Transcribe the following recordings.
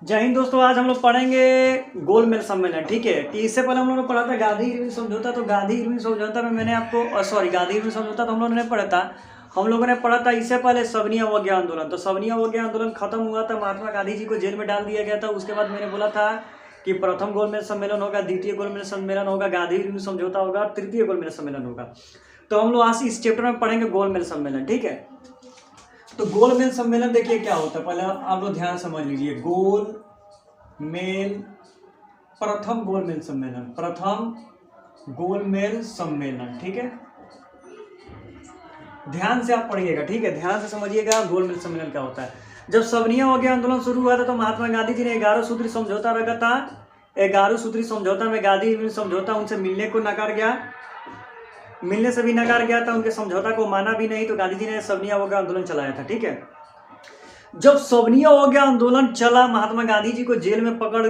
जय हिंद दोस्तों। आज हम लोग पढ़ेंगे गोलमेज सम्मेलन। ठीक है कि इससे पहले हम लोगों ने पढ़ा था गांधी इरविन समझौता। तो गांधी इरविन समझौता में मैंने आपको गांधी इरविन समझौता तो हम लोगों ने पढ़ा था। हम लोगों ने पढ़ा था इससे पहले सविनय अवज्ञा आंदोलन। तो सविनय अवज्ञा आंदोलन खत्म हुआ था, महात्मा गांधी जी को जेल में डाल दिया गया था। उसके बाद मैंने बोला था कि प्रथम गोलमेज सम्मेलन होगा, द्वितीय गोलमेज सम्मेलन होगा, गांधी इरविन समझौता होगा, तृतीय गोलमेज सम्मेलन होगा। तो हम लोग आज इस चैप्टर में पढ़ेंगे गोलमेज सम्मेलन। ठीक है, तो गोलमेज सम्मेलन देखिए क्या होता है, पहले आप लोग ध्यान समझ लीजिए। प्रथम गोलमेज सम्मेलन, प्रथम गोलमेज सम्मेलन। ठीक है, ध्यान से आप पढ़िएगा। ठीक है, ध्यान से समझिएगा गोलमेज सम्मेलन क्या होता है। जब सविनय अवज्ञा आंदोलन शुरू हुआ था तो महात्मा गांधी जी ने 11 सूत्री समझौता रखा था। 11 सूत्री समझौता में गांधी इरविन समझौता उनसे मिलने को नकार गया, मिलने से भी नकार गया था, उनके समझौता को माना भी नहीं। तो गांधी जी ने सविनय अवज्ञा आंदोलन चलाया था। ठीक है, जब सविनय अवज्ञा आंदोलन चला, महात्मा गांधी जी को जेल में पकड़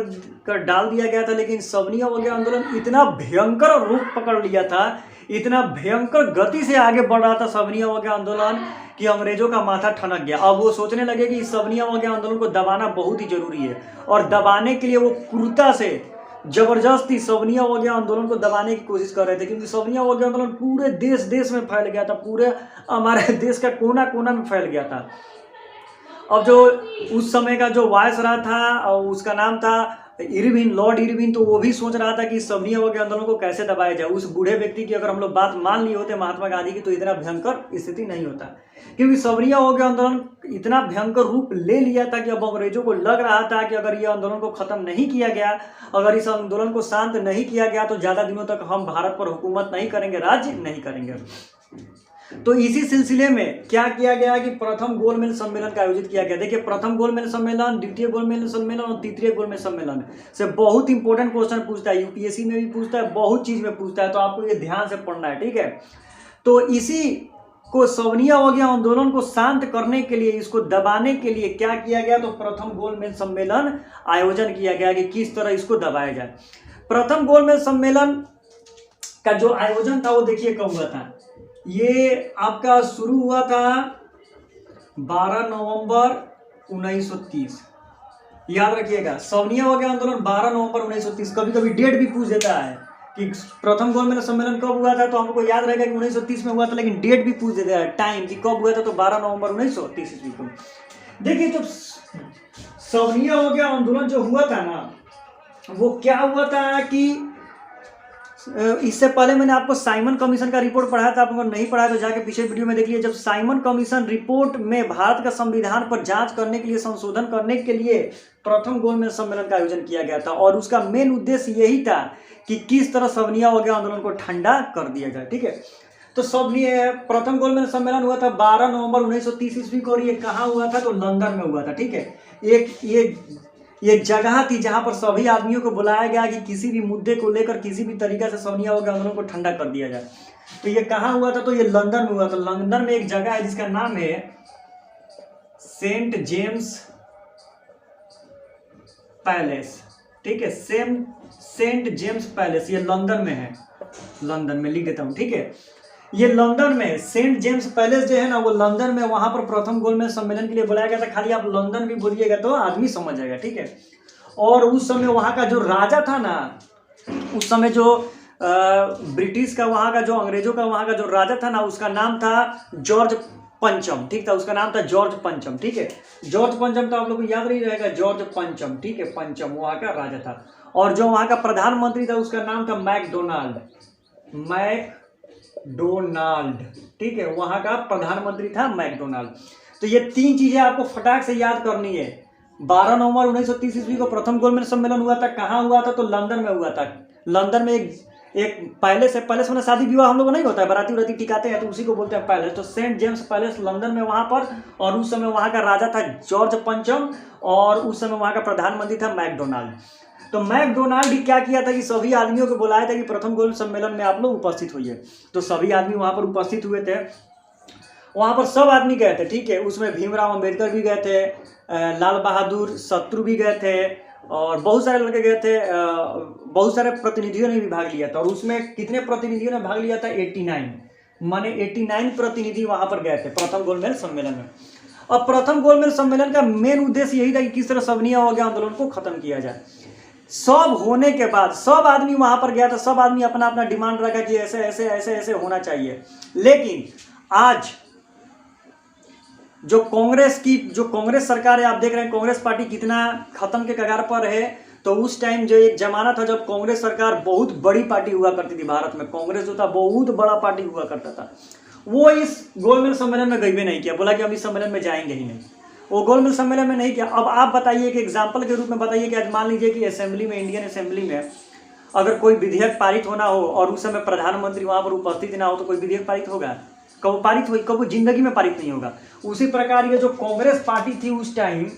कर डाल दिया गया था। लेकिन सविनय अवज्ञा आंदोलन इतना भयंकर रूप पकड़ लिया था, इतना भयंकर गति से आगे बढ़ रहा था सविनय अवज्ञा आंदोलन कि अंग्रेजों का माथा ठनक गया। अब वो सोचने लगे कि सविनय अवज्ञा आंदोलन को दबाना बहुत ही जरूरी है, और दबाने के लिए वो क्रूरता से जबरदस्ती सविनय अवज्ञा आंदोलन को दबाने की कोशिश कर रहे थे। क्योंकि सविनय अवज्ञा आंदोलन पूरे देश में फैल गया था, पूरे हमारे देश का कोना कोना में फैल गया था। अब जो उस समय का जो वायसराय था और उसका नाम था इरविन, लॉर्ड इरविन, तो वो भी सोच रहा था कि सविनय अवज्ञा आंदोलन को कैसे दबाया जाए। उस बूढ़े व्यक्ति की अगर हम लोग बात मान लिए होते महात्मा गांधी की, तो इतना भयंकर स्थिति नहीं होता। क्योंकि सविनय अवज्ञा आंदोलन इतना भयंकर रूप ले लिया था कि अब अंग्रेजों को लग रहा था कि अगर ये आंदोलन को खत्म नहीं किया गया, अगर इस आंदोलन को शांत नहीं किया गया, तो ज्यादा दिनों तक हम भारत पर हुकूमत नहीं करेंगे, राज्य नहीं करेंगे। तो इसी सिलसिले में क्या किया गया कि प्रथम गोलमेज सम्मेलन का आयोजित किया गया। देखिए, प्रथम गोलमेज सम्मेलन, द्वितीय गोलमेज सम्मेलन और तृतीय गोलमेज सम्मेलन से बहुत इंपॉर्टेंट क्वेश्चन पूछता है, यूपीएससी में भी पूछता है, बहुत चीज में पूछता है। तो आपको ये ध्यान से पढ़ना है। ठीक है, तो इसी को सविनय अवज्ञा आंदोलन को शांत करने के लिए, इसको दबाने के लिए क्या किया गया, तो प्रथम गोलमेज सम्मेलन आयोजन किया गया कि किस तरह इसको दबाया जाए। प्रथम गोलमेज सम्मेलन का जो आयोजन था वो देखिए कब हुआ था। ये आपका शुरू हुआ था 12 नवंबर 1930। याद रखिएगा, सविनय अवज्ञा आंदोलन 12 नवंबर 1930। कभी कभी डेट भी पूछ देता है कि प्रथम गोलमेज सम्मेलन कब हुआ था, तो हमको याद रहेगा कि 1930 में हुआ था, लेकिन डेट भी पूछ देता है, टाइम कि कब हुआ था, तो 12 नवंबर 1930 ईस्वी को। देखिए, जब सविनय अवज्ञा आंदोलन जो हुआ था ना, वो क्या हुआ था कि इससे पहले मैंने आपको साइमन कमीशन का रिपोर्ट पढ़ाया था। आप अगर नहीं पढ़ा तो जाके पीछे वीडियो में देख लीजिए। जब साइमन कमीशन रिपोर्ट में भारत का संविधान पर जांच करने के लिए, संशोधन करने के लिए प्रथम गोलमेज सम्मेलन का आयोजन किया गया था, और उसका मेन उद्देश्य यही था कि किस तरह सविनय अवज्ञा आंदोलन को ठंडा कर दिया जाए। ठीक है, तो प्रथम गोलमेज सम्मेलन हुआ था 12 नवंबर 1930 ईस्वी को, और ये कहाँ हुआ था, तो लंदन में हुआ था। ठीक है, ये जगह थी जहां पर सभी आदमियों को बुलाया गया कि किसी भी मुद्दे को लेकर किसी भी तरीका से सविनय अवज्ञा आंदोलन को ठंडा कर दिया जाए। तो ये कहाँ हुआ था, तो ये लंदन में हुआ था। लंदन में एक जगह है जिसका नाम है सेंट जेम्स पैलेस। ठीक है, सेंट जेम्स पैलेस, ये लंदन में है। लंदन में लिख देता हूं। ठीक है, ये लंदन में सेंट जेम्स पैलेस जो है ना, वो लंदन में, वहां पर प्रथम गोलमेज सम्मेलन के लिए बुलाया गया था। खाली आप लंदन भी बोलिएगा तो आदमी समझ जाएगा। ठीक है, और उस समय वहां का जो राजा था ना, उस समय जो ब्रिटिश का, वहां का जो अंग्रेजों का वहां का जो राजा था ना, उसका नाम था जॉर्ज पंचम। ठीक था, उसका नाम था जॉर्ज पंचम। ठीक है, जॉर्ज पंचम तो आप लोग को याद नहीं रहेगा, जॉर्ज पंचम। ठीक है, पंचम वहां का राजा था। और जो वहां का प्रधानमंत्री था उसका नाम था मैकडोनाल्ड। ठीक है, वहां का प्रधानमंत्री था मैकडोनाल्ड। तो ये तीन चीजें आपको फटाक से याद करनी है। 12 नवंबर 1930 ईस्वी को प्रथम गोलमेज सम्मेलन हुआ था। कहाँ हुआ था, तो लंदन में हुआ था। लंदन में एक पैलेस है। पैलेस में शादी विवाह हम लोग नहीं होता है, बराती उराती टिकाते हैं, तो उसी को बोलते हैं पैलेस। तो सेंट जेम्स पैलेस लंदन में, वहां पर। और उस समय वहां का राजा था जॉर्ज पंचम, और उस समय वहां का प्रधानमंत्री था मैकडोनाल्ड। तो मैकडोनाल्ड क्या किया था कि सभी आदमियों को बुलाया था कि प्रथम गोलमेज सम्मेलन में आप लोग उपस्थित होइए। तो सभी आदमी वहां पर उपस्थित हुए थे। वहां पर सब आदमी गए थे। ठीक है, उसमें भीमराव अंबेडकर भी गए थे, लाल बहादुर शास्त्री भी गए थे, और बहुत सारे लड़के गए थे। बहुत सारे प्रतिनिधियों ने भी भाग लिया था। और उसमें कितने प्रतिनिधियों ने भाग लिया था, 89, माने 89 प्रतिनिधि वहां पर गए थे प्रथम गोलमेज सम्मेलन में। और प्रथम गोलमेज सम्मेलन का मेन उद्देश्य यही था कि किस तरह सवर्ण अवज्ञा आंदोलन को खत्म किया जाए। सब होने के बाद सब आदमी वहां पर गया था, सब आदमी अपना अपना डिमांड रखा कि ऐसे ऐसे ऐसे ऐसे होना चाहिए। लेकिन आज जो कांग्रेस सरकार है, आप देख रहे हैं कांग्रेस पार्टी कितना खत्म के कगार पर है। तो उस टाइम जो एक जमाना था जब कांग्रेस सरकार बहुत बड़ी पार्टी हुआ करती थी भारत में, कांग्रेस जो था बहुत बड़ा पार्टी हुआ करता था, वो इस गोलमेज सम्मेलन में गई भी नहीं किया, बोला कि हम इस सम्मेलन में जाएंगे ही नहीं, वो गोलमेज सम्मेलन में नहीं किया। अब आप बताइए कि एग्जाम्पल के रूप में बताइए कि आज मान लीजिए कि असेंबली में, इंडियन असेंबली में अगर कोई विधेयक पारित होना हो और उस समय प्रधानमंत्री वहां पर उपस्थित ना हो तो कोई विधेयक पारित होगा? कब पारित हुई? कब जिंदगी में पारित नहीं होगा। उसी प्रकार ये जो कांग्रेस पार्टी थी उस टाइम,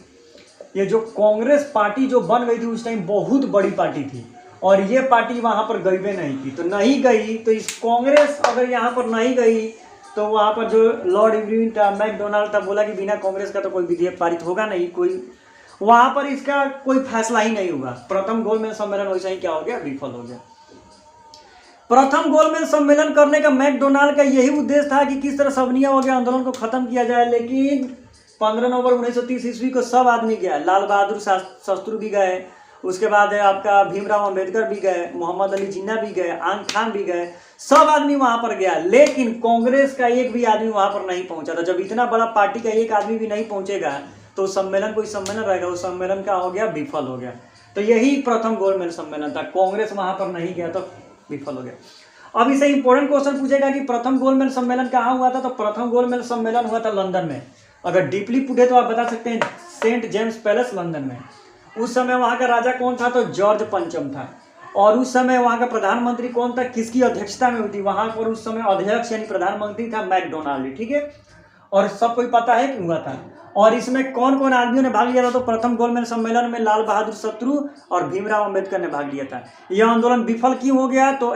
ये जो कांग्रेस पार्टी जो बन गई थी उस टाइम बहुत बड़ी पार्टी थी और ये पार्टी वहां पर गई भी नहीं की। तो नहीं गई तो इस कांग्रेस अगर यहाँ पर नहीं गई तो वहां पर जो लॉर्ड इरविन था, मैकडोनाल्ड था, बोला कि बिना कांग्रेस का तो कोई विधेयक पारित होगा नहीं, कोई वहां पर इसका कोई फैसला ही नहीं हुआ। प्रथम गोलमेज सम्मेलन वैसा ही क्या हो गया? विफल हो गया। प्रथम गोलमेज सम्मेलन करने का मैकडोनाल्ड का यही उद्देश्य था कि किस तरह सवर्ण अवज्ञा आंदोलन को खत्म किया जाए। लेकिन 15 नवंबर 1930 ईस्वी को सब आदमी गया, लाल बहादुर शास्त्री भी गए, उसके बाद आपका भीमराव अंबेडकर भी गए, मोहम्मद अली जिन्ना भी गए, आंग खान भी गए, सब आदमी वहां पर गया। लेकिन कांग्रेस का एक भी आदमी वहां पर नहीं पहुंचा था। जब इतना बड़ा पार्टी का एक आदमी भी नहीं पहुंचेगा तो सम्मेलन कोई सम्मेलन रहेगा, उस सम्मेलन का हो गया विफल हो गया। तो यही प्रथम गोलमेज सम्मेलन था, कांग्रेस वहां पर नहीं गया तो विफल हो गया। अब इसे इंपॉर्टेंट क्वेश्चन पूछेगा कि प्रथम गोलमेज सम्मेलन कहाँ हुआ था? तो प्रथम गोलमेज सम्मेलन हुआ था लंदन में। अगर डीपली पूछे तो आप बता सकते हैं सेंट जेम्स पैलेस लंदन में। उस समय वहां का राजा कौन था? तो जॉर्ज पंचम था। और उस समय वहां का प्रधानमंत्री कौन था? किसकी अध्यक्षता में हुई थी? वहां पर उस समय अध्यक्ष यानी प्रधानमंत्री था मैकडोनाल्ड, ठीक है। और सब कोई पता है कि हुआ था। और इसमें कौन कौन आदमियों ने भाग लिया था? तो प्रथम गोलमेज सम्मेलन में लाल बहादुर शास्त्री और भीमराव अंबेडकर ने भाग लिया था। यह आंदोलन विफल क्यों हो गया? तो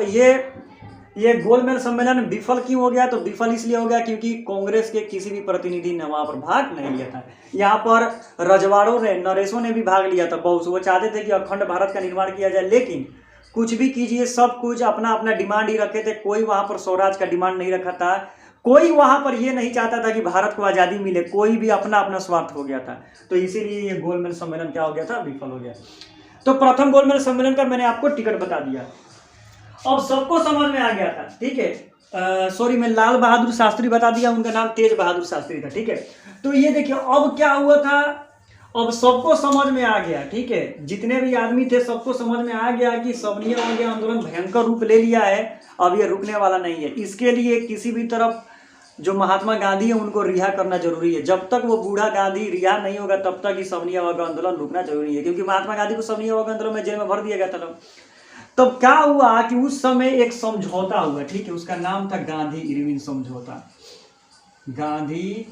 ये गोलमेज सम्मेलन विफल क्यों हो गया? तो विफल इसलिए हो गया क्योंकि कांग्रेस के किसी भी प्रतिनिधि ने वहां पर भाग नहीं लिया था। यहाँ पर रजवाड़ों ने, नरेशों ने भी भाग लिया था बहुत। वो चाहते थे कि अखंड भारत का निर्माण किया जाए, लेकिन कुछ भी कीजिए सब कुछ अपना अपना डिमांड ही रखे थे। कोई वहां पर स्वराज का डिमांड नहीं रखा था, कोई वहां पर ये नहीं चाहता था कि भारत को आजादी मिले, कोई भी अपना अपना स्वार्थ हो गया था। तो इसीलिए ये गोलमेज सम्मेलन क्या हो गया था? विफल हो गया। तो प्रथम गोलमेज सम्मेलन का मैंने आपको टिकट बता दिया, अब सबको समझ में आ गया था, ठीक है। सॉरी, मैं लाल बहादुर शास्त्री बता दिया, उनका नाम तेज बहादुर शास्त्री था, ठीक है। तो ये देखिए अब क्या हुआ था, अब सबको समझ में आ गया, ठीक है। जितने भी आदमी थे सबको समझ में आ गया कि सवर्ण अवज्ञा आंदोलन भयंकर रूप ले लिया है, अब ये रुकने वाला नहीं है। इसके लिए किसी भी तरफ जो महात्मा गांधी है उनको रिहा करना जरूरी है। जब तक वो बूढ़ा गांधी रिहा नहीं होगा तब तक इस सवर्ण अवज्ञा आंदोलन रुकना जरूरी है, क्योंकि महात्मा गांधी को सवर्ण अवज्ञा आंदोलन में जेल में भर दिया गया था। तो क्या हुआ कि उस समय एक समझौता हुआ, ठीक है, उसका नाम था गांधी इरविन समझौता। गांधी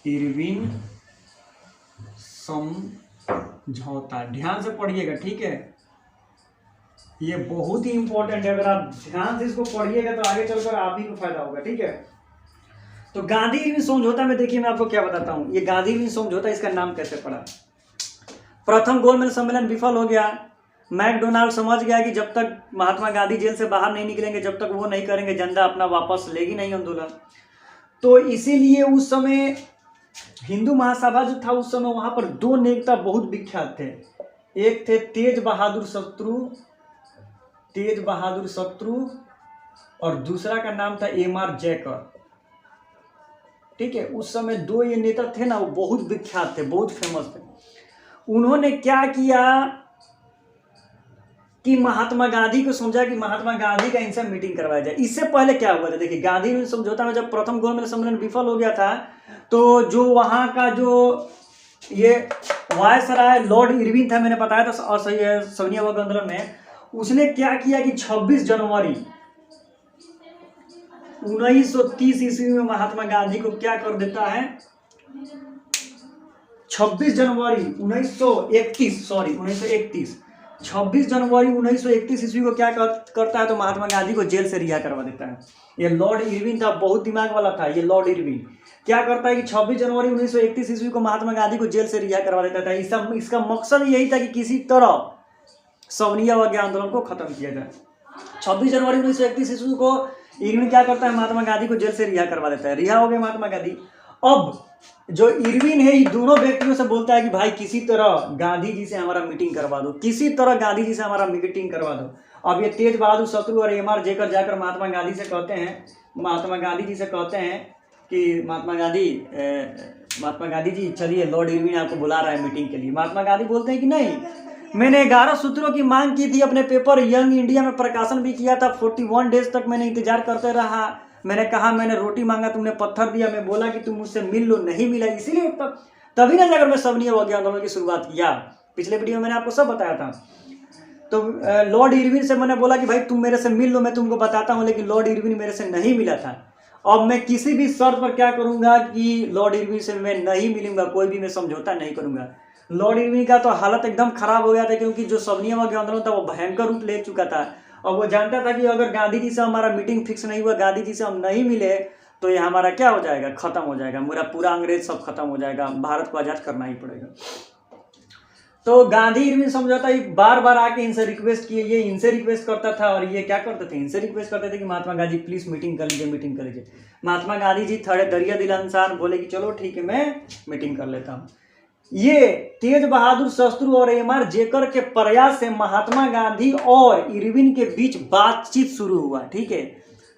इरविन समझौता, ध्यान से पढ़िएगा, ठीक है। ये बहुत ही इंपॉर्टेंट है, अगर आप ध्यान से इसको पढ़िएगा तो आगे चलकर आप ही को फायदा होगा, ठीक है। तो गांधी इरविन समझौता में देखिए मैं आपको क्या बताता हूं। ये गांधी इरविन समझौता, इसका नाम कैसे पड़ा? प्रथम गोलमेज सम्मेलन विफल हो गया। मैकडोनाल्ड समझ गया कि जब तक महात्मा गांधी जेल से बाहर नहीं निकलेंगे, जब तक वो नहीं करेंगे, जनता अपना वापस लेगी नहीं आंदोलन। तो इसीलिए उस समय हिंदू महासभा जो था उस समय वहां पर दो नेता बहुत विख्यात थे। एक थे तेज बहादुर शत्रु और दूसरा का नाम था एम.आर. जयकर, ठीक है। उस समय दो ये नेता थे ना, वो बहुत विख्यात थे, बहुत फेमस थे। उन्होंने क्या किया कि महात्मा गांधी को समझा कि महात्मा गांधी का इनसे मीटिंग करवाया जाए। इससे पहले क्या हुआ था, देखिए गांधी समझौता में जब प्रथम गोलमेज सम्मेलन विफल हो गया था तो जो वहां का जो ये वायसराय लॉर्ड इरविन था, मैंने बताया था सवर्ण अवज्ञा आंदोलन में, उसने क्या किया कि 26 जनवरी 1930 ईस्वी में महात्मा गांधी को क्या कर देता है, 26 जनवरी 1931 ईस्वी को क्या करता है, तो महात्मा गांधी को जेल से रिहा करवा देता है। ये लॉर्ड इरविन था, बहुत दिमाग वाला था ये लॉर्ड इरविन। क्या करता है कि 26 जनवरी 1931 ईस्वी को महात्मा गांधी को जेल से रिहा करवा देता था। इसका मकसद यही था कि किसी तरह सवर्ण अवज्ञा आंदोलन को खत्म किया जाए। 26 जनवरी 1931 ईस्वी को इरविन क्या करता है, महात्मा गांधी को जेल से रिहा करवा देता है। रिहा हो गए महात्मा गांधी। अब जो इरविन है ये दोनों व्यक्तियों से बोलता है कि भाई किसी तरह गांधी जी से हमारा मीटिंग करवा दो, किसी तरह गांधी जी से हमारा मीटिंग करवा दो। अब ये तेज बहादुर शत्रु और एम आर जेकर जाकर महात्मा गांधी से कहते हैं, महात्मा गांधी जी से कहते हैं कि महात्मा गांधी जी चलिए लॉर्ड इरविन आपको बुला रहा है मीटिंग के लिए। महात्मा गांधी बोलते हैं कि नहीं, मैंने 11 सूत्रों की मांग की थी, अपने पेपर यंग इंडिया में प्रकाशन भी किया था, 41 डेज तक मैंने इंतजार करते रहा, मैंने कहा मैंने रोटी मांगा तुमने पत्थर दिया, मैं बोला कि तुम मुझसे मिल लो, नहीं मिला, इसीलिए तभी ना जाकर मैं सवनीय अवज्ञा आंदोलन की शुरुआत किया। पिछले वीडियो में मैंने आपको सब बताया था। तो लॉर्ड इरविन से मैंने बोला कि भाई तुम मेरे से मिल लो, मैं तुमको बताता हूँ, लेकिन लॉर्ड इरविन मेरे से नहीं मिला था। अब मैं किसी भी शर्त पर क्या करूंगा कि लॉर्ड इरविन से मैं नहीं मिलूंगा, कोई भी मैं समझौता नहीं करूंगा। लॉर्ड इरविन का तो हालत एकदम खराब हो गया था, क्योंकि जो सवनीय अवज्ञा आंदोलन था वो भयंकर रूप ले चुका था। और वो जानता था कि अगर गांधी जी से हमारा मीटिंग फिक्स नहीं हुआ, गांधी जी से हम नहीं मिले, तो ये हमारा क्या हो जाएगा, खत्म हो जाएगा, मेरा पूरा अंग्रेज सब खत्म हो जाएगा, भारत को आजाद करना ही पड़ेगा। तो गांधी इरविन समझौता बार बार आके इनसे रिक्वेस्ट किए, ये इनसे रिक्वेस्ट करता था और ये क्या करते थे, इनसे रिक्वेस्ट करते थे कि महात्मा गांधी प्लीज मीटिंग कर लीजिए, मीटिंग कर लीजिए। महात्मा गांधी जी थोड़े दरिया दिल इंसान बोले कि चलो ठीक है मैं मीटिंग कर लेता हूँ। ये तेज बहादुर शत्रु और एम आर जेकर के प्रयास से महात्मा गांधी और इरविन के बीच बातचीत शुरू हुआ। ठीक है,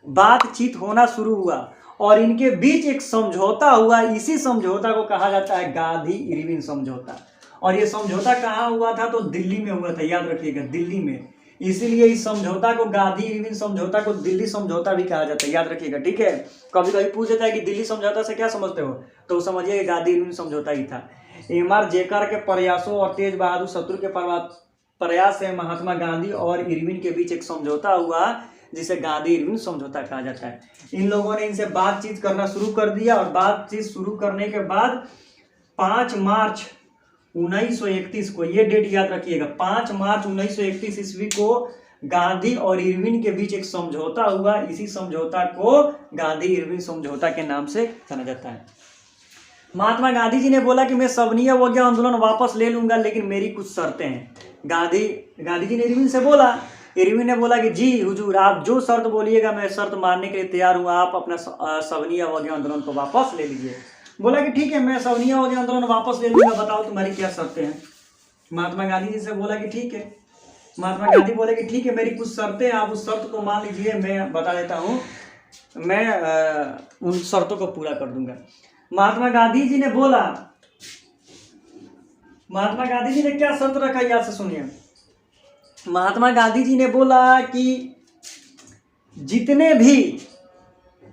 बातचीत होना शुरू हुआ और इनके बीच एक समझौता हुआ। इसी समझौता को कहा जाता है गांधी इरविन समझौता। और ये समझौता कहाँ हुआ था, तो दिल्ली में हुआ था, याद रखिएगा, दिल्ली में। इसीलिए इस समझौता को गांधी इरविन समझौता को दिल्ली समझौता भी कहा जाता है, याद रखिएगा। ठीक है, कभी कभी पूछ देता है कि दिल्ली समझौता से क्या समझते हो, तो समझिए गांधी इरविन समझौता ही था। एम आर जेकर के प्रयासों और तेज बहादुर शत्रु के प्रयास से महात्मा गांधी और इरविन के बीच एक समझौता हुआ, जिसे गांधी इरविन समझौता कहा जाता है। इन लोगों ने इनसे बातचीत करना शुरू कर दिया और बातचीत शुरू करने के बाद 5 मार्च 1931 को, ये डेट याद रखिएगा, 5 मार्च 1931 ईस्वी को गांधी और इरविन के बीच एक समझौता हुआ। इसी समझौता को गांधी इरविन समझौता के नाम से जाना जाता है। महात्मा गांधी जी ने बोला कि मैं सवनीय अवज्ञा आंदोलन वापस ले लूंगा, लेकिन मेरी कुछ शर्तें हैं। गांधी जी ने इरविन से बोला, इरविन ने बोला कि जी हुजूर आप जो शर्त बोलिएगा मैं शर्त मानने के लिए तैयार हूँ, आप अपना सवनीय अवज्ञा आंदोलन को वापस ले लीजिए। बोला कि ठीक है मैं सवनीय अवज्ञा आंदोलन वापस ले लूंगा, बताओ तुम्हारी क्या शर्तें हैं। महात्मा गांधी जी से बोला कि ठीक है, महात्मा गांधी बोले कि ठीक है मेरी कुछ शर्तें, आप उस शर्त को मान लीजिए, मैं बता देता हूँ, मैं उन शर्तों को पूरा कर दूंगा। महात्मा गांधी जी ने बोला, महात्मा गांधी जी ने क्या शर्त रखा, याद से सुनिए। महात्मा गांधी जी ने बोला कि जितने भी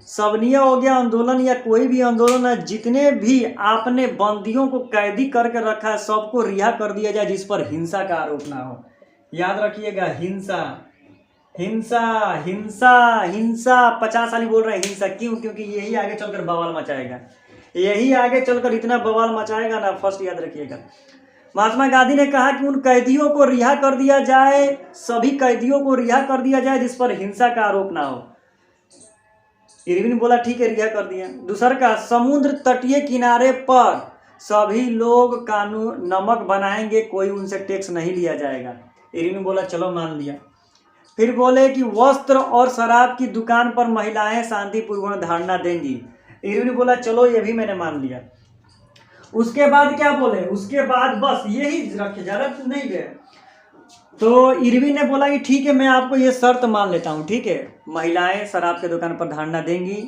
सवनीय अवज्ञा आंदोलन या कोई भी आंदोलन है, जितने भी आपने बंदियों को कैदी करके रखा है सबको रिहा कर दिया जाए, जिस पर हिंसा का आरोप ना हो। याद रखिएगा, हिंसा हिंसा हिंसा हिंसा 50 साल बोल रहे हैं हिंसा, क्यों, क्योंकि यही आगे चलकर बवाल मचाएगा, यही आगे चलकर इतना बवाल मचाएगा ना, फर्स्ट याद रखिएगा। महात्मा गांधी ने कहा कि उन कैदियों को रिहा कर दिया जाए, सभी कैदियों को रिहा कर दिया जाए जिस पर हिंसा का आरोप ना हो। इरविन बोला ठीक है रिहा कर दिया। दूसरा का समुद्र तटीय किनारे पर सभी लोग कानून नमक बनाएंगे, कोई उनसे टैक्स नहीं लिया जाएगा। इरविन बोला चलो मान लिया। फिर बोले कि वस्त्र और शराब की दुकान पर महिलाएं शांतिपूर्वक धरना देंगी। इरविन बोला चलो ये भी मैंने मान लिया। उसके बाद क्या बोले, उसके बाद बस यही रखे, ज्यादा नहीं गए। तो इरविन ने बोला कि ठीक है मैं आपको ये शर्त मान लेता हूँ, ठीक है महिलाएं शराब के दुकान पर धरना देंगी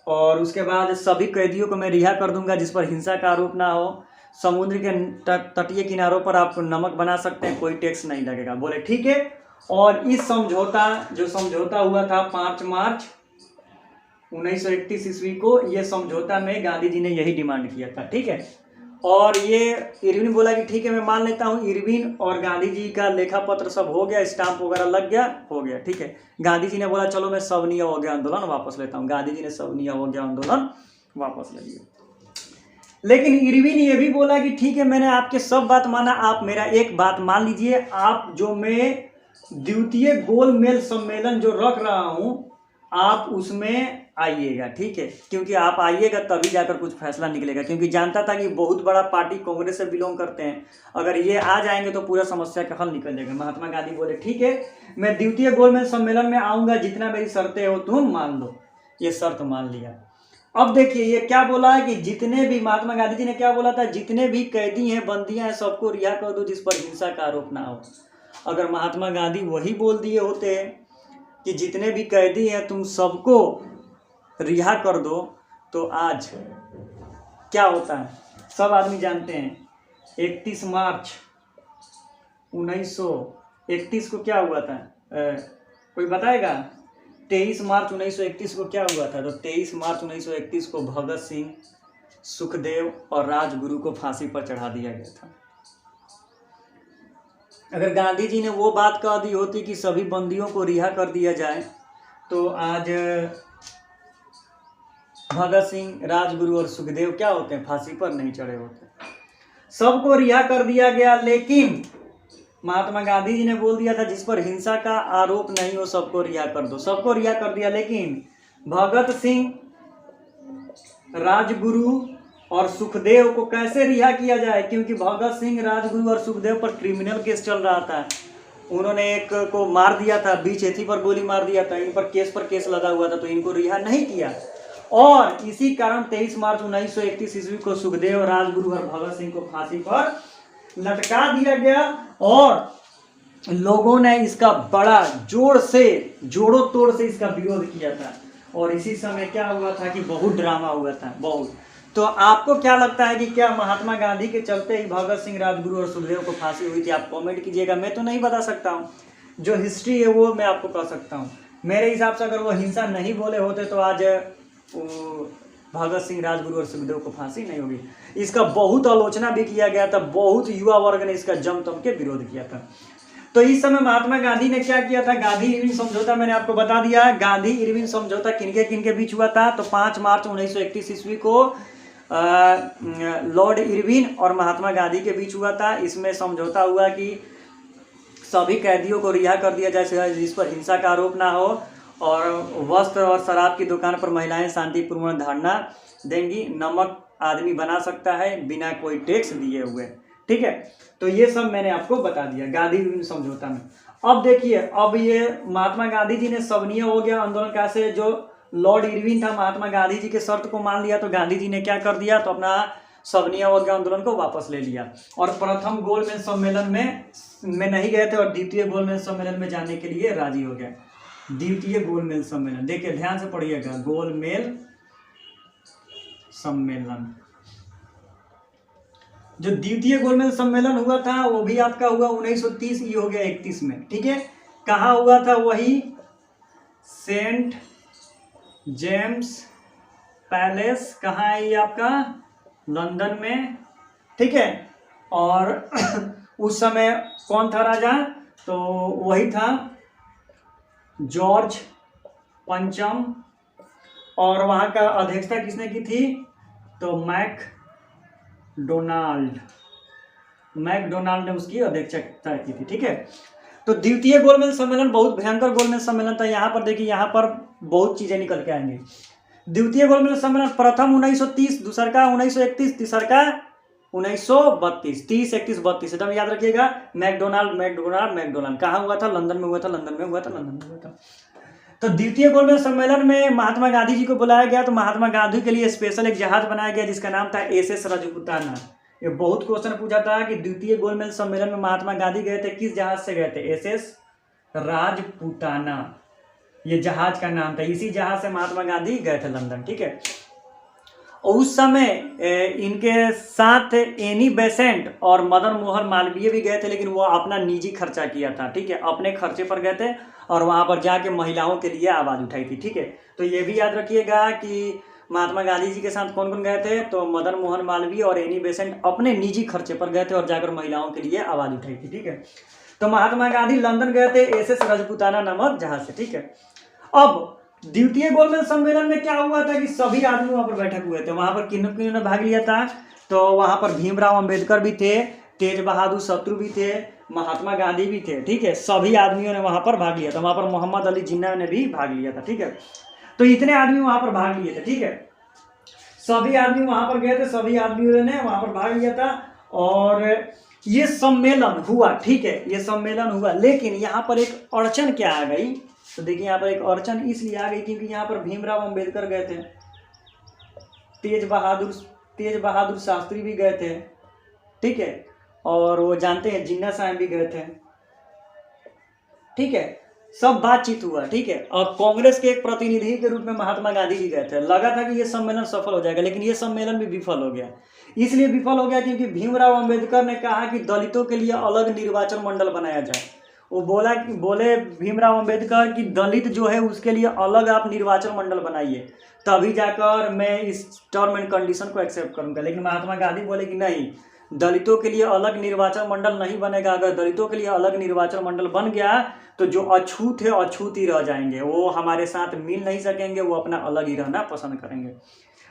और उसके बाद सभी कैदियों को मैं रिहा कर दूंगा जिस पर हिंसा का आरोप ना हो, समुद्र के तटीय किनारों पर आप नमक बना सकते हैं, कोई टैक्स नहीं लगेगा। बोले ठीक है। और इस समझौता जो समझौता हुआ था 5 मार्च 1931 ईस्वी को, ये समझौता में गांधी जी ने यही डिमांड किया था, ठीक है। और ये इरविन बोला कि ठीक है मैं मान लेता हूँ। इरविन और गांधी जी का लेखा पत्र सब हो गया, स्टाम्प वगैरह लग गया, हो गया, ठीक है। गांधी जी ने बोला चलो मैं सवनीय अवज्ञा आंदोलन वापस लेता हूँ। गांधी जी ने सवनीय अवज्ञा आंदोलन वापस ले लिया। लेकिन इरविन ये भी बोला कि ठीक है मैंने आपके सब बात माना, आप मेरा एक बात मान लीजिए, आप जो मैं द्वितीय गोलमेज सम्मेलन जो रख रहा हूँ आप उसमें आइएगा, ठीक है, क्योंकि आप आइएगा तभी जाकर कुछ फैसला निकलेगा। क्योंकि जानता था कि बहुत बड़ा पार्टी कांग्रेस से बिलोंग करते हैं, अगर ये आ जाएंगे तो पूरा समस्या का हल निकल जाएगा। महात्मा गांधी बोले ठीक है मैं द्वितीय गोलमेज सम्मेलन में आऊँगा, जितना मेरी शर्तें हो तुम मान लो। ये शर्त मान लिया। अब देखिए ये क्या बोला है कि जितने भी, महात्मा गांधी जी ने क्या बोला था, जितने भी कैदी हैं, बंदियां हैं, सबको रिहा कर दो जिस पर हिंसा का आरोप ना हो। अगर महात्मा गांधी वही बोल दिए होते कि जितने भी कैदी हैं तुम सबको रिहा कर दो, तो आज क्या होता है सब आदमी जानते हैं। 31 मार्च 1931 को क्या हुआ था, कोई बताएगा? 23 मार्च 1931 को क्या हुआ था? तो 23 मार्च 1931 को भगत सिंह, सुखदेव और राजगुरु को फांसी पर चढ़ा दिया गया था। अगर गांधी जी ने वो बात कह दी होती कि सभी बंदियों को रिहा कर दिया जाए, तो आज भगत सिंह, राजगुरु और सुखदेव क्या होते हैं, फांसी पर नहीं चढ़े होते। सबको रिहा कर दिया गया, लेकिन महात्मा गांधी जी ने बोल दिया था जिस पर हिंसा का आरोप नहीं हो सबको रिहा कर दो। सबको रिहा कर दिया, लेकिन भगत सिंह, राजगुरु और सुखदेव को कैसे रिहा किया जाए? क्योंकि भगत सिंह, राजगुरु और सुखदेव पर क्रिमिनल केस चल रहा था। उन्होंने एक को मार दिया था, बीच एथी पर गोली मार दिया था, इन पर केस लगा हुआ था, तो इनको रिहा नहीं किया। और इसी कारण 23 मार्च 1931 ईस्वी को सुखदेव, राजगुरु और भगत सिंह को फांसी पर लटका दिया गया। और लोगों ने इसका बड़ा जोड़ों तोड़ से इसका विरोध किया था। और इसी समय क्या हुआ था कि बहुत ड्रामा हुआ था, बहुत। तो आपको क्या लगता है कि क्या महात्मा गांधी के चलते ही भगत सिंह, राजगुरु और सुखदेव को फांसी हुई थी? आप कमेंट कीजिएगा। मैं तो नहीं बता सकता हूँ, जो हिस्ट्री है वो मैं आपको कह सकता हूँ। मेरे हिसाब से अगर वो हिंसा नहीं बोले होते तो आज भगत सिंह, राजगुरु और सुखदेव को फांसी नहीं होगी। इसका बहुत आलोचना भी किया गया था, बहुत युवा वर्ग ने इसका जम तम के विरोध किया था। तो इस समय महात्मा गांधी ने क्या किया था? गांधी इरविन समझौता मैंने आपको बता दिया। गांधी इरविन समझौता किनके किनके बीच हुआ था? तो 5 मार्च 1931 ईस्वी को लॉर्ड इरविन और महात्मा गांधी के बीच हुआ था। इसमें समझौता हुआ कि सभी कैदियों को रिहा कर दिया जाए जिस पर हिंसा का आरोप ना हो, और वस्त्र और शराब की दुकान पर महिलाएं शांतिपूर्ण धरना देंगी। नमक आदमी बना सकता है बिना कोई टैक्स दिए हुए। ठीक है, तो ये सब मैंने आपको बता दिया गांधी इरविन समझौता में। अब देखिए, अब ये महात्मा गांधी जी ने सवनीय हो गया आंदोलन का से जो लॉर्ड इरविन था, महात्मा गांधी जी के शर्त को मान लिया, तो गांधी जी ने क्या कर दिया? तो अपना सवनीय हो गया आंदोलन को वापस ले लिया। और प्रथम गोलमेज सम्मेलन में नहीं गए थे, और द्वितीय गोलमेज सम्मेलन में जाने के लिए राजी हो गए। द्वितीय गोलमेज सम्मेलन, देखिए ध्यान से पढ़िएगा, गोलमेज सम्मेलन। जो द्वितीय गोलमेज सम्मेलन हुआ था वो भी आपका हुआ 1930, ये हो गया 31 में। ठीक है, कहाँ हुआ था? वही सेंट जेम्स पैलेस, कहाँ है ये आपका? लंदन में। ठीक है, और उस समय कौन था राजा? तो वही था जॉर्ज पंचम, और वहाँ का अध्यक्षता किसने की थी? तो मैकडोनाल्ड ने उसकी अध्यक्षता की थी। ठीक है, तो द्वितीय गोलमेज सम्मेलन बहुत भयंकर गोलमेज सम्मेलन था। यहाँ पर देखिए, यहाँ पर बहुत चीजें निकल के आएंगी। द्वितीय गोलमेज सम्मेलन प्रथम 1930, दूसर का 1931, तीसर का 1932, 30, 31, 32 एकदम याद रखिएगा। मैकडोनाल्ड कहाँ हुआ था? लंदन में हुआ था। तो द्वितीय गोलमेज सम्मेलन में महात्मा गांधी जी को बुलाया गया। तो महात्मा गांधी के लिए स्पेशल एक जहाज बनाया गया जिसका नाम था SS राजपूताना। ये बहुत क्वेश्चन पूछा था कि द्वितीय गोलमेज सम्मेलन में महात्मा गांधी गए थे, किस जहाज से गए थे? SS राजपूताना, ये जहाज का नाम था। इसी जहाज से महात्मा गांधी गए थे लंदन। ठीक है, और उस समय इनके साथ एनी बेसेंट और मदन मोहन मालवीय भी गए थे, लेकिन वो अपना निजी खर्चा किया था। ठीक है, अपने खर्चे पर गए थे और वहाँ पर जाके महिलाओं के लिए आवाज़ उठाई थी। ठीक है, तो ये भी याद रखिएगा कि महात्मा गांधी जी के साथ कौन कौन गए थे? तो मदन मोहन मालवीय और एनी बेसेंट अपने निजी खर्चे पर गए थे और जाकर महिलाओं के लिए आवाज़ उठाई थी। ठीक है, तो महात्मा गांधी लंदन गए थे SS राजपूताना नामक जहाज से। ठीक है, अब द्वितीय गोलमेज सम्मेलन में क्या हुआ था कि सभी आदमी वहां पर बैठक हुए थे। वहां पर किन्होंने ने भाग लिया था? तो वहां पर भीमराव अंबेडकर भी थे, तेज बहादुर शत्रु भी थे, महात्मा गांधी भी थे। ठीक है, सभी आदमियों ने वहां पर भाग लिया था। वहां पर मोहम्मद अली जिन्ना ने भी भाग लिया था। ठीक है, तो इतने आदमी वहां पर भाग लिए थे। ठीक है, सभी आदमी वहां पर गए थे, सभी आदमियों ने वहां पर भाग लिया था और ये सम्मेलन हुआ। ठीक है, ये सम्मेलन हुआ, लेकिन यहाँ पर एक अड़चन क्या आ गई? तो देखिए, यहाँ पर एक अड़चन इसलिए आ गई क्योंकि यहाँ पर भीमराव अंबेडकर गए थे। तेज बहादुर शास्त्री भी गए थे, ठीक है, और वो जानते हैं जिन्ना साहब भी गए थे, ठीक है, सब बातचीत हुआ, ठीक है। और कांग्रेस के एक प्रतिनिधि के रूप में महात्मा गांधी जी गए थे। लगा था कि ये सम्मेलन सफल हो जाएगा, लेकिन ये सम्मेलन भी विफल हो गया। इसलिए विफल हो गया क्योंकि भीमराव अंबेडकर ने कहा कि दलितों के लिए अलग निर्वाचन मंडल बनाया जाए। वो बोले भीमराव अंबेडकर कि दलित जो है उसके लिए अलग आप निर्वाचन मंडल बनाइए, तभी जाकर मैं इस टर्म एंड कंडीशन को एक्सेप्ट करूंगा। लेकिन महात्मा गांधी बोले कि नहीं, दलितों के लिए अलग निर्वाचन मंडल नहीं बनेगा। अगर दलितों के लिए अलग निर्वाचन मंडल बन गया तो जो अछूत है अछूत ही रह जाएंगे, वो हमारे साथ मिल नहीं सकेंगे, वो अपना अलग ही रहना पसंद करेंगे।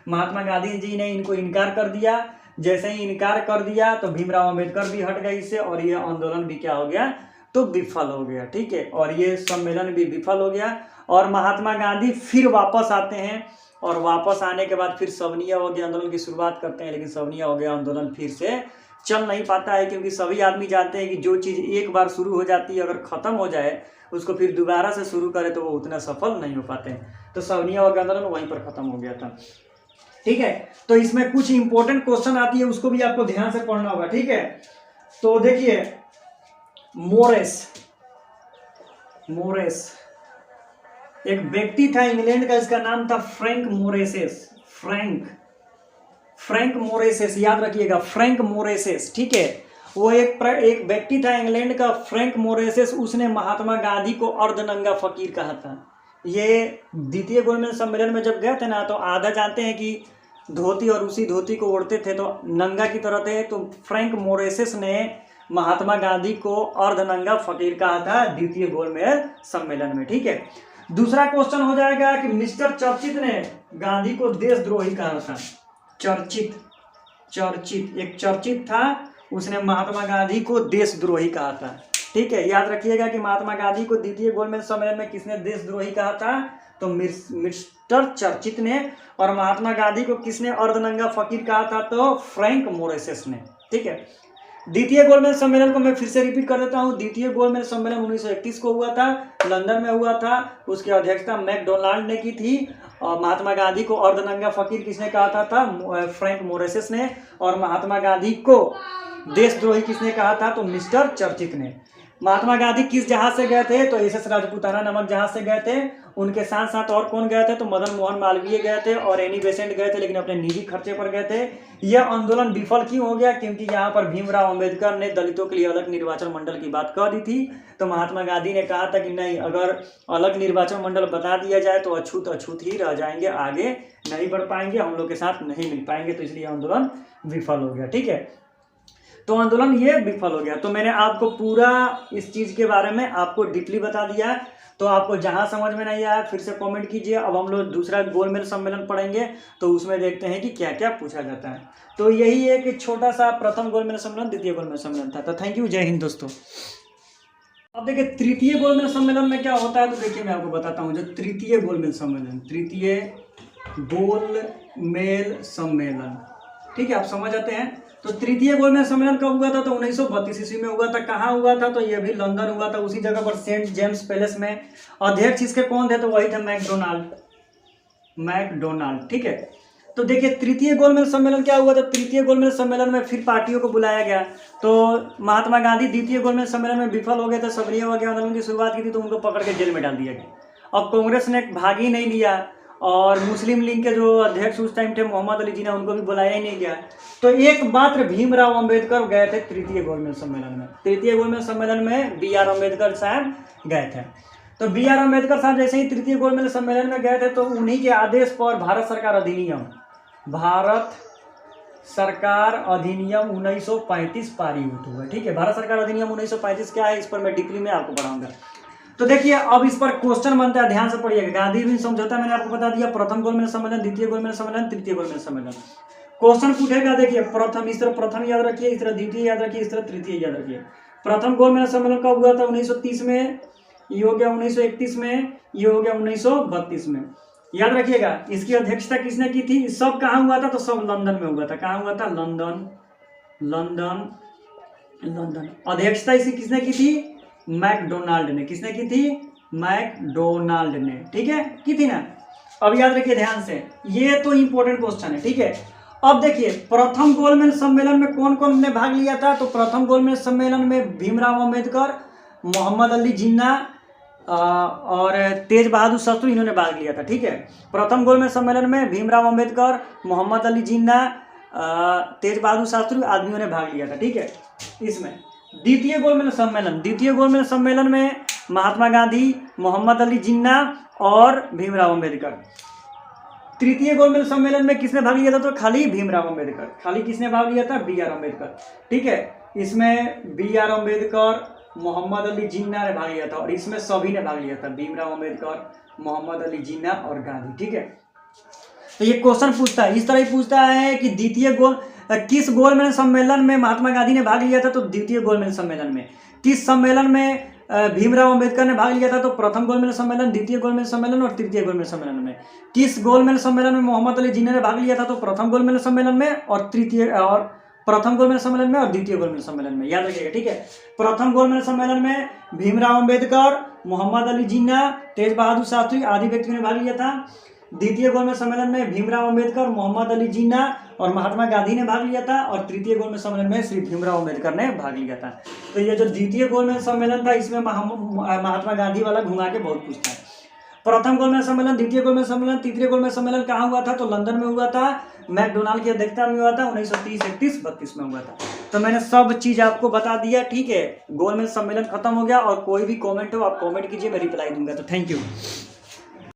महात्मा गांधी जी ने इनको इनकार कर दिया। जैसे ही इनकार कर दिया तो भीमराव अंबेडकर भी हट गए इससे, और ये आंदोलन भी क्या हो गया, तो विफल हो गया, ठीक है। और ये सम्मेलन भी विफल हो गया और महात्मा गांधी फिर वापस आते हैं, और वापस आने के बाद फिर सवनिया हो गया आंदोलन की शुरुआत करते हैं। लेकिन सवनिया हो गया आंदोलन फिर से चल नहीं पाता है, क्योंकि सभी आदमी जानते हैं कि जो चीज़ एक बार शुरू हो जाती है, अगर ख़त्म हो जाए उसको फिर दोबारा से शुरू करे तो वो उतना सफल नहीं हो पाते हैं। तो सवनिया हो गया आंदोलन वहीं पर ख़त्म हो गया था, ठीक है। तो इसमें कुछ इंपॉर्टेंट क्वेश्चन आती है, उसको भी आपको ध्यान से पढ़ना होगा, ठीक है। तो देखिए, मोरेस एक व्यक्ति था इंग्लैंड का, इसका नाम था फ्रैंक मोरेसेस, याद रखिएगा, फ्रैंक मोरेसेस, ठीक है। वो एक व्यक्ति था इंग्लैंड का, फ्रैंक मोरेसेस। उसने महात्मा गांधी को अर्धनंगा फकीर कहा था। ये द्वितीय गोलमेज सम्मेलन में जब गए थे ना, तो आधा जानते हैं कि धोती और उसी धोती को ओढ़ते थे, तो नंगा की तरह थे। तो फ्रैंक मोरेसेस ने महात्मा गांधी को अर्धनंगा फकीर कहा था द्वितीय गोलमेज सम्मेलन में, ठीक है। दूसरा क्वेश्चन हो जाएगा कि मिस्टर चर्चित ने गांधी को देशद्रोही कहा था। चर्चित था, उसने महात्मा गांधी को देशद्रोही कहा था, ठीक है। याद रखिएगा कि महात्मा गांधी को द्वितीय गोलमेज सम्मेलन में किसने देशद्रोही कहा था, तो मिस्टर चर्चित ने। और महात्मा गांधी को किसने अर्धनंगा फकीर कहा था, तो फ्रैंक मोरेसेस ने, ठीक है। द्वितीय गोलमेज सम्मेलन को मैं फिर से रिपीट कर देता हूँ। द्वितीय गोलमेज सम्मेलन 1931 को हुआ था, लंदन में हुआ था। उसकी अध्यक्षता मैकडोनाल्ड ने की थी। और महात्मा गांधी को अर्धनंगा फकीर किसने कहा था फ्रैंक मोरेसेस ने। और महात्मा गांधी को देशद्रोही किसने कहा था, तो मिस्टर चर्चित ने। महात्मा गांधी किस जहाज से गए थे, तो एसएस राजपूताना नामक जहाज से गए थे। उनके साथ साथ और कौन गए थे, तो मदन मोहन मालवीय गए थे और एनी बेसेंट गए थे, लेकिन अपने निजी खर्चे पर गए थे। यह आंदोलन विफल क्यों हो गया, क्योंकि यहाँ पर भीमराव अंबेडकर ने दलितों के लिए अलग निर्वाचन मंडल की बात कह दी थी। तो महात्मा गांधी ने कहा था कि नहीं, अगर अलग निर्वाचन मंडल बता दिया जाए तो अछूत ही रह जाएंगे, आगे नहीं बढ़ पाएंगे, हम लोग के साथ नहीं मिल पाएंगे। तो इसलिए आंदोलन विफल हो गया, ठीक है। तो आंदोलन ये विफल हो गया। तो मैंने आपको पूरा इस चीज़ के बारे में आपको डीपली बता दिया। तो आपको जहां समझ में नहीं आया फिर से कमेंट कीजिए। अब हम लोग दूसरा गोलमेज सम्मेलन पढ़ेंगे, तो उसमें देखते हैं कि क्या क्या पूछा जाता है। तो यही है कि छोटा सा प्रथम गोलमेज सम्मेलन, द्वितीय गोलमेज सम्मेलन था। तो थैंक यू, जय हिंद दोस्तों। अब देखिए तृतीय गोलमेज सम्मेलन में क्या होता है, तो देखिए मैं आपको बताता हूँ। जो तृतीय गोलमेज सम्मेलन, ठीक है, आप समझ आते हैं। तो तृतीय गोलमेज सम्मेलन कब हुआ था, तो 1932 ईस्वी में हुआ था। कहाँ हुआ था, तो ये भी लंदन हुआ था, उसी जगह पर सेंट जेम्स पैलेस में। अध्यक्ष इसके कौन थे, तो वही थे मैकडोनाल्ड, ठीक है। तो देखिए तृतीय गोलमेज सम्मेलन क्या हुआ था। तृतीय गोलमेज सम्मेलन में फिर पार्टियों को बुलाया गया। तो महात्मा गांधी द्वितीय गोलमेज सम्मेलन में विफल हो गए थे, सबरिया वगैरह आंदोलन की शुरुआत की थी, तो उनको पकड़ के जेल में डाल दिया गया। अब कांग्रेस ने भाग ही नहीं लिया, और मुस्लिम लीग के जो अध्यक्ष उस टाइम थे मोहम्मद अली जिन्ना, उनको भी बुलाया ही नहीं गया। तो एकमात्र भीमराव अंबेडकर गए थे तृतीय गोलमेज सम्मेलन में। तृतीय गोलमेज सम्मेलन में बी.आर. अम्बेडकर साहब गए थे। तो बी.आर. अम्बेडकर साहब जैसे ही तृतीय गोलमेज सम्मेलन में गए थे, तो उन्हीं के आदेश पर भारत सरकार अधिनियम 1935 पारित हुआ, ठीक है। भारत सरकार अधिनियम 1935 क्या है, इस पर मैं डीपली में आपको पढ़ाऊंगा। तो देखिए अब इस पर क्वेश्चन बनता है, ध्यान से पढ़िएगा। गांधी भी समझौता मैंने आपको बता दिया, प्रथम गोलमेज सम्मेलन, द्वितीय गोलमेज सम्मेलन, तृतीय गोलमेज सम्मेलन। क्वेश्चन पूछेगा, देखिए प्रथम, इस तरह प्रथम याद रखिए, इस तरह द्वितीय याद रखिए, इस तरह तृतीय याद रखिए। प्रथम गोलमेज सम्मेलन कब हुआ था, 1930 में, ये हो गया 1931 में, ये हो गया 1932 में। याद रखिएगा इसकी अध्यक्षता किसने की थी। सब कहाँ हुआ था, तो सब लंदन में हुआ था। कहाँ हुआ था, लंदन। अध्यक्षता इसी किसने की थी, मैकडोनाल्ड ने। किसने की थी, मैकडोनाल्ड ने, ठीक है, की थी ना। अब याद रखिए ध्यान से, ये तो इंपॉर्टेंट क्वेश्चन है, ठीक है। अब देखिए प्रथम गोलमेज सम्मेलन में कौन कौन ने भाग लिया था, तो प्रथम गोलमेज सम्मेलन में भीमराव अंबेडकर, मोहम्मद अली जिन्ना और तेज बहादुर शास्त्री, इन्होंने भाग लिया था, ठीक है। प्रथम गोलमेज सम्मेलन में भीमराव अंबेडकर, मोहम्मद अली जिन्ना, तेज बहादुर शास्त्री आदमियों ने भाग लिया था, ठीक है। इसमें द्वितीय गोलमेज सम्मेलन में महात्मा गांधी, मोहम्मद अली जिन्ना और भीमराव अंबेडकर। तृतीय गोलमेज सम्मेलन में किसने भाग लिया था, तो खाली भीमराव अंबेडकर। खाली किसने भाग लिया था, बी आर अम्बेडकर, ठीक है। इसमें बी आर अम्बेडकर, मोहम्मद अली जिन्ना ने भाग लिया था, और इसमें सभी ने भाग लिया था, भीमराव अंबेडकर, मोहम्मद अली जिन्ना और गांधी, ठीक है। तो ये क्वेश्चन पूछता है, इस तरह ही पूछता है कि किस गोलमेज सम्मेलन में महात्मा गांधी ने भाग लिया था, तो द्वितीय गोलमेज सम्मेलन में। किस सम्मेलन में भीमराव अंबेडकर ने भाग लिया था, तो प्रथम गोलमेज सम्मेलन, द्वितीय गोलमेज सम्मेलन और तृतीय गोलमेज सम्मेलन में। किस गोलमेज सम्मेलन में मोहम्मद अली जिन्ना ने भाग लिया था, तो प्रथम गोलमेज सम्मेलन में और प्रथम गोलमेज सम्मेलन में और द्वितीय गोलमेज सम्मेलन में, याद रखिएगा, ठीक है। प्रथम गोलमेज सम्मेलन में भीमराव अंबेडकर, मोहम्मद अली जिन्ना, तेज बहादुर शास्त्री आदि व्यक्तियों ने भाग लिया था। द्वितीय गोलमेज सम्मेलन में भीमराव अंबेडकर, मोहम्मद अली जिन्ना और महात्मा गांधी ने भाग लिया था, और तृतीय गोलमेज सम्मेलन में श्री भीमराव अंबेडकर ने भाग लिया था। तो ये जो द्वितीय गोलमेज सम्मेलन था, इसमें महात्मा गांधी वाला घुमा के बहुत पूछता है। प्रथम गोलमेज सम्मेलन, द्वितीय गोलमेज सम्मेलन, तृतीय गोलमेज सम्मेलन कहाँ हुआ था, तो लंदन में हुआ था, मैकडोनाल्ड की अध्यक्षता में हुआ था, 1930, 31, 32 में हुआ था। तो मैंने सब चीज आपको बता दिया, ठीक है। गोलमेज सम्मेलन खत्म हो गया, और कोई भी कमेंट हो आप कमेंट कीजिए, मैं रिप्लाई दूंगा। तो थैंक यू।